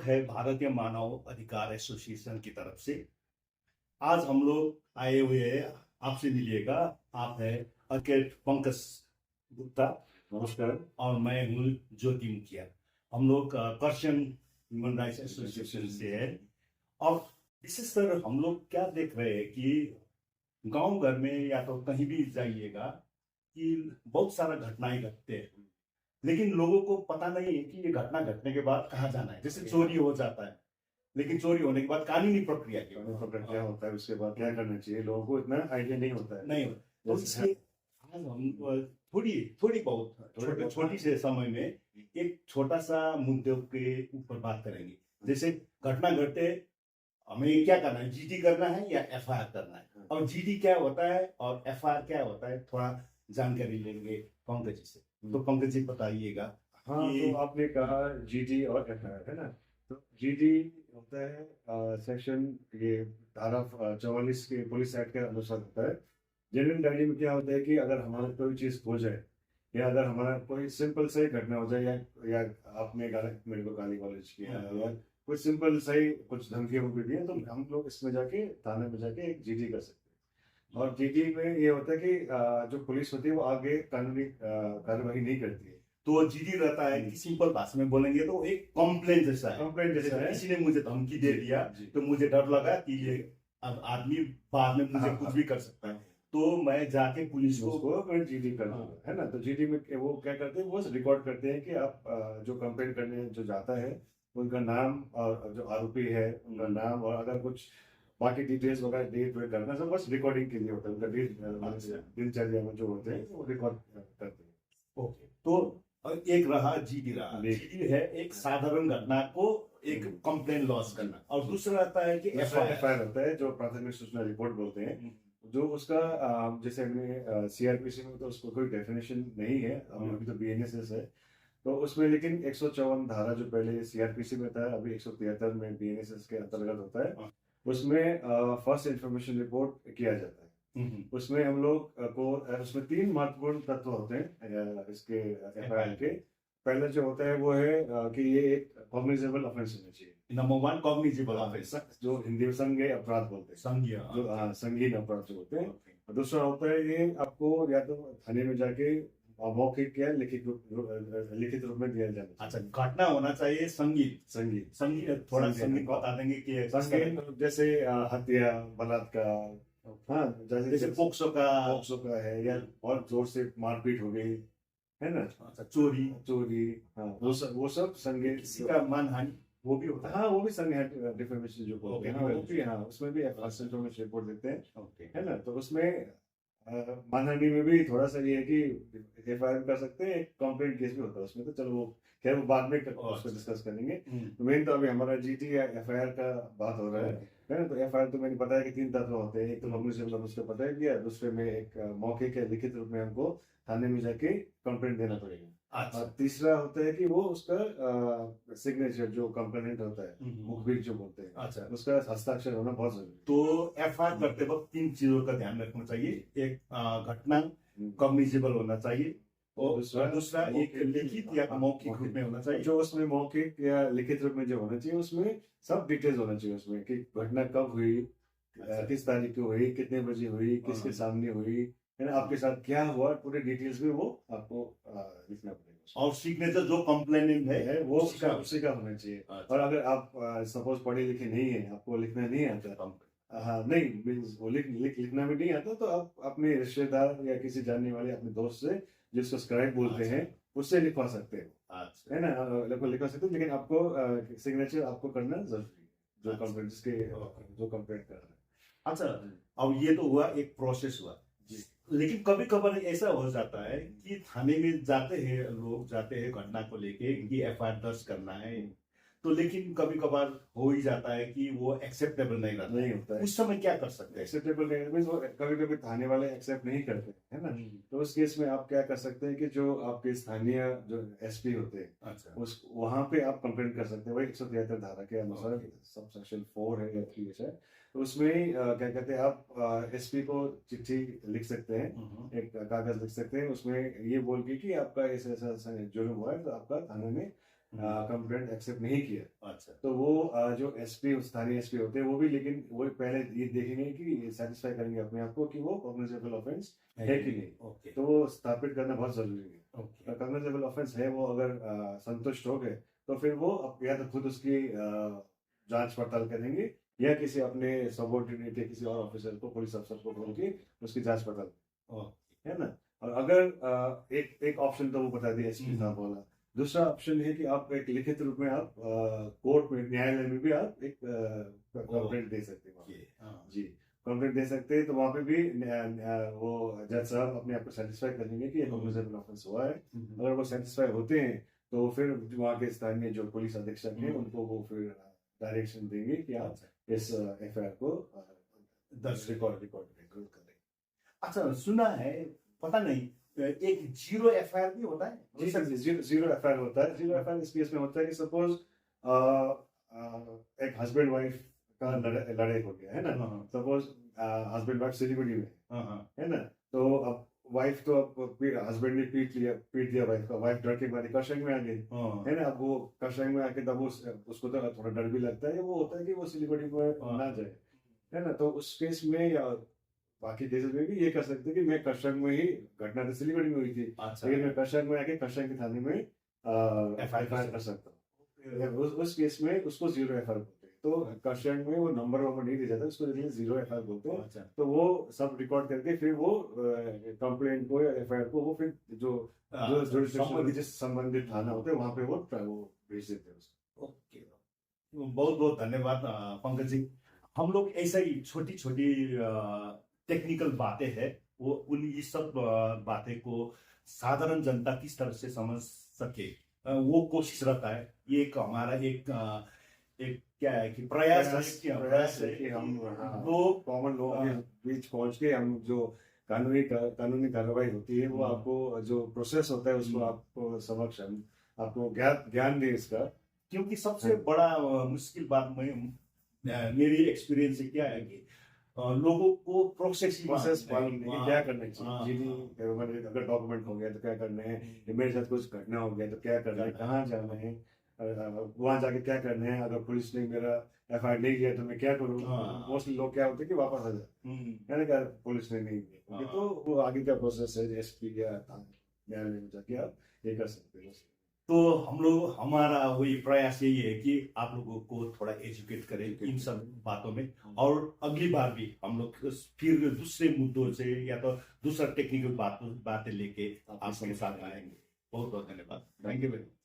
है भारतीय मानव अधिकार एसोसिएशन की तरफ से। आज हम लोग आए हुए हैं, आपसे मिलिएगा। आप है एडवोकेट पंकज गुप्ता। नमस्कार। और मैं हूँ ज्योति मुखिया। हम लोग पर्शियन ह्यूमन राइट्स एसोसिएशन से है। और विशेषकर हम लोग क्या देख रहे हैं कि गांव घर में या तो कहीं भी जाइएगा कि बहुत सारा घटनाएं घटते हैं, लेकिन लोगों को पता नहीं है कि ये घटना घटने के बाद कहाँ जाना है। जैसे चोरी हो जाता है, लेकिन चोरी होने के बाद कानूनी प्रक्रिया क्या होता है, उसके बाद क्या करना चाहिए, लोगों को इतना आइडिया नहीं होता है। नहीं। तो इसलिए आज हम थोड़ी थोड़ी बहुत छोटी से समय में एक छोटा सा मुद्दे के ऊपर बात करेंगे। जैसे घटना घटे, हमें क्या करना है, जीडी करना है या एफआईआर करना है, और जीडी क्या होता है और एफआईआर क्या होता है, थोड़ा जानकारी लेंगे पंकज जी से। तो पंकज जी बताइएगा। हाँ, तो आपने कहा जीडी और एफआईआर है ना। तो जीडी होता है सेक्शन, ये धारा 44 के पुलिस एक्ट के अनुसार होता है। जनरल डायरी में क्या होता है कि अगर हमारा कोई चीज हो जाए या अगर हमारा कोई सिंपल सा ही घटना हो जाए या आपने मेरे को गाली गलौज किया या कुछ सिंपल सा ही कुछ धमकियां भी दी है, तो हम लोग इसमें जाके थाने में जाके एक जीडी कर सकते हैं। और जीडी में ये होता है कि जो पुलिस होती है वो आगे कानूनी कार्रवाई नहीं करती है। तो जीडी रहता है कि सिंपल भाषा में बोलेंगे तो एक कंप्लेंट जैसा है। कंप्लेंट जैसा है, किसी ने मुझे धमकी दे दिया तो मुझे डर लगा कि ये अब आदमी बाद में मुझे कुछ भी कर सकता है, तो मैं जाके पुलिस को जीडी कर दूंगा, है ना। तो जीडी में वो क्या करते हैं, वो रिकॉर्ड करते हैं कि आप जो कंप्लेंट करने जो जाता है उनका नाम और जो आरोपी है उनका नाम, और अगर कुछ बाकी डिटेल्स वगैरह डेट वेट करना सब बस रिकॉर्डिंग के लिए होता है। उनका दिनचर्या में जो होते हैं वो रिकॉर्ड करते हैं। ओके, तो एक रहा जीडी रहा। जीडी है एक साधारण घटना को एक कंप्लेंट लॉन्च करना, और दूसरा रहता है कि एफआईआर होता है जो प्राथमिक सूचना रिपोर्ट बोलते हैं। जो उसका जैसे हमने सीआरपीसी में तो उसको कोई डेफिनेशन नहीं है, अभी तो बीएनएसएस है। तो उसमें लेकिन 154 धारा जो पहले सीआरपीसी में था, अभी 173 में बीएनएसएस के अंतर्गत होता है। उसमें फर्स्ट इंफॉर्मेशन रिपोर्ट किया जाता है। उसमें हम लोग को उसमें 3 महत्वपूर्ण तत्व होते हैं इसके एफआईआर के। पहले जो होता है वो है कि ये एक कॉग्निजेबल ऑफेंस होना चाहिए। नंबर 1 कॉग्निजेबल ऑफेंस, जो हिंदी में संज्ञेय अपराध बोलते हैं, संज्ञेय जो संगीन अपराध जो होते हैं। और दूसरा होता है ये आपको या तो थाने में जाके मौखिक या लिखित रूप में दिया जाना। अच्छा, घटना होना चाहिए संगीत थोड़ा संगीत बता देंगे कि संगीन जैसे हत्या, बलात्कार, हाँ जैसे पोक्सो का है, या और जोर से मारपीट हो गई है ना। अच्छा, चोरी, हाँ वो सब संज्ञेय। किसी का मानहानि वो भी होता है। हाँ, वो भी संज्ञेय डिफेमेशन जो बोलते हैं वो भी, हाँ उसमें भी इंफॉर्मेशन रिपोर्ट देते हैं, है ना। तो उसमें मानहानि में भी थोड़ा सा ये है कि एफआईआर कर सकते हैं, कंप्लेंट केस भी होता है उसमें। तो चलो वो खैर वो बाद में उसको डिस्कस करेंगे। तो मेन तो अभी हमारा जीटी या एफआईआर का बात हो रहा है ना। तो एफआईआर तो मैंने बताया कि 3 तत्व होते हैं। एक तो कम्युनिकेशन उसको पता है दिया, दूसरे में एक मौखिक या लिखित रूप में हमको थाने में जाके कंप्लेंट देना पड़ेगा। अच्छा। और तीसरा होता है कि वो उसका सिग्नेचर जो कंप्लेनेंट होता है, मुखबिर जो बोलते हैं, अच्छा, उसका हस्ताक्षर होना बहुत जरूरी है। तो एफआईआर करते वक्त 3 चीजों का ध्यान रखना चाहिए। एक घटना कॉग्निजेबल होना चाहिए, और दूसरा एक लिखित या मौखिक रूप में होना चाहिए। जो उसमें मौखिक या लिखित रूप में जो होना चाहिए उसमें सब डिटेल्स होना चाहिए उसमें कि घटना कब हुई, किस तारीख को हुई, कितने बजे हुई, किसके सामने हुई, है ना, आपके साथ क्या हुआ, पूरे डिटेल्स में वो आपको लिखना पड़ेगा। और सिग्नेचर जो कंप्लेनेंट है वो उसी का होना चाहिए। और अगर आप सपोज पढ़े लिखे नहीं है, आपको लिखना नहीं आता, हाँ नहीं मीन्स वो लिखना भी नहीं आता, तो आप अपने रिश्तेदार या किसी जानने वाले अपने दोस्त से, जिसको स्क्राइब बोलते हैं, उससे लिखवा सकते हो, है ना, लिखवा सकते हो। लेकिन आपको सिग्नेचर आपको करना जरूरी है, जो कंप्लेंट जो कंप्लेंट कर रहा है। अच्छा, अब ये तो हुआ एक प्रोसेस हुआ, लेकिन कभी कभार ऐसा हो जाता है कि थाने में जाते हैं लोग, जाते हैं घटना को लेके कि एफआईआर दर्ज करना है, तो लेकिन कभी कभार हो ही जाता है कि वो एक्सेप्टेबल नहीं होता है। उस समय क्या कर सकते हैं? एक्सेप्टेबल नहीं मीन्स वो कभी कभी थाने वाले एक्सेप्ट नहीं करते, है ना। तो उस केस में आप क्या कर सकते हैं कि जो आपके स्थानीय जो एसपी होते हैं, अच्छा, उस वहां पे आप कंप्लेंट कर सकते हैं। वही 173 धारा के अनुसार सब सेक्शन 4 है या 3 है। तो उसमें क्या कहते हैं, आप एसपी को चिट्ठी लिख सकते हैं, एक कागज लिख सकते हैं, उसमें ये बोल के कि आपका ऐसा ऐसा जुर्म हुआ है, तो आपका थाने में कंप्लेंट एक्सेप्ट नहीं किया, अच्छा तो वो जो एसपी स्थानीय एसपी होते हैं वो भी, लेकिन वो पहले ये देखेंगे कि सेटिस्फाई करेंगे अपने आप को कि वो कॉग्निजेबल ऑफेंस है कि नहीं, ओके तो वो स्थापित करना बहुत जरूरी है। ओके कॉग्निजेबल ऑफेंस है, वो अगर संतुष्ट हो गए तो फिर वो या तो खुद उसकी जांच पड़ताल करेंगे या किसी अपने सबॉर्डिनेट या किसी और ऑफिसर को, पुलिस अफसर को बोल के उसकी जांच पड़ताल, है ना। और अगर एक ऑप्शन तो वो बता दिया एसपी साहब वाला, दूसरा ऑप्शन है कि आप एक लिखित रूप में आप कोर्ट में, न्यायालय में भी आप एक कंप्लेंट दे सकते हैं वहाँ पे। जी, कंप्लेंट दे सकते हैं, तो वहाँ पे भी वो जज साहब अपने आप को सेटिस्फाई करेंगे कि ये कॉग्निजेबल ऑफेंस हुआ है। अगर वो सेटिस्फाई होते हैं तो फिर वहाँ के स्थानीय जो पुलिस अधीक्षक हैं उनको वो फिर डायरेक्शन देंगे कि आप इस एफआईआर को दर्ज रिकॉर्ड करें। अच्छा सुना है, पता नहीं, एक जीरो एफआईआर भी होता है। जी सर, जीरो एफआईआर होता है। जीरो एफआईआर इस केस में होता है कि सपोज एक हस्बैंड वाइफ का लड़ाई हो गया है ना, सपोज हस्बैंड वाइफ सिलीगुड़ी में है ना, तो अब वाइफ तो अब हस्बैंड ने पीट दिया वाइफ का, वाइफ डर के मारे कशंग में आ गई, है ना। अब वो कशंग में आके तब उसको तो थोड़ा डर भी लगता है, वो होता है कि वो सिलीगुड़ी में ना जाए, है ना। तो उस केस में या बाकी केसेस में भी ये कर सकते हैं कि मैं कशंग में ही, घटना तो सिलीगुड़ी में हुई थी, लेकिन मैं कशंग में आके कशंग के थाने में एफआईआर कर सकता हूँ। उस केस में उसको जीरो एफआईआर बोलते हैं। तो कशंग में वो नंबर नहीं दिया जाता, उसको जीरो एफआईआर बोलते हैं। तो वो सब रिकॉर्ड करके फिर वो कंप्लेंट को या एफआईआर को वो फिर जो संबंधित थाना होता है वहां पे वो भेज देते हैं उसको। ओके, बहुत बहुत धन्यवाद पंकज जी। हम लोग ऐसा ही छोटी छोटी टेक्निकल बातें हैं, वो उन ये सब बातें को साधारण जनता किस तरह से समझ सके, वो कोशिश रहता है। ये एक हमारा एक क्या है कि प्रयास है कि हम वो कॉमन लोगों के बीच पहुंच के हम जो कानूनी कार्रवाई होती है वो आपको, जो प्रोसेस होता है उसको आपको समक्ष हम आपको ज्ञान दें इसका। क्योंकि सबसे बड़ा मुश्किल बात मेरी एक्सपीरियंस से क्या है कि लोगों को प्रोसेस मालूम नहीं है क्या करना चाहिए। जीडी अगर डॉक्यूमेंट हो गया तो क्या करना है, मेरे साथ कुछ घटना हो गया तो क्या करना है, कहाँ जाना है, वहां जाके क्या करना है, अगर पुलिस ने मेरा एफआईआर नहीं किया तो मैं क्या करूँ। मोस्टली लोग क्या होते हैं कि वापस आ जाते हैं, है ना, पुलिस ने नहीं किया, तो वो आगे का प्रोसेस है, एसपी या न्यायालय में जाके आप ये कर सकते हो। तो हम लोग, हमारा वही प्रयास यही है कि आप लोगों को थोड़ा एजुकेट करें इन सब बातों में, और अगली बार भी हम लोग फिर दूसरे मुद्दों से या तो दूसरा टेक्निकल बातें लेके आपके साथ आएंगे। बहुत बहुत धन्यवाद। Thank you very much.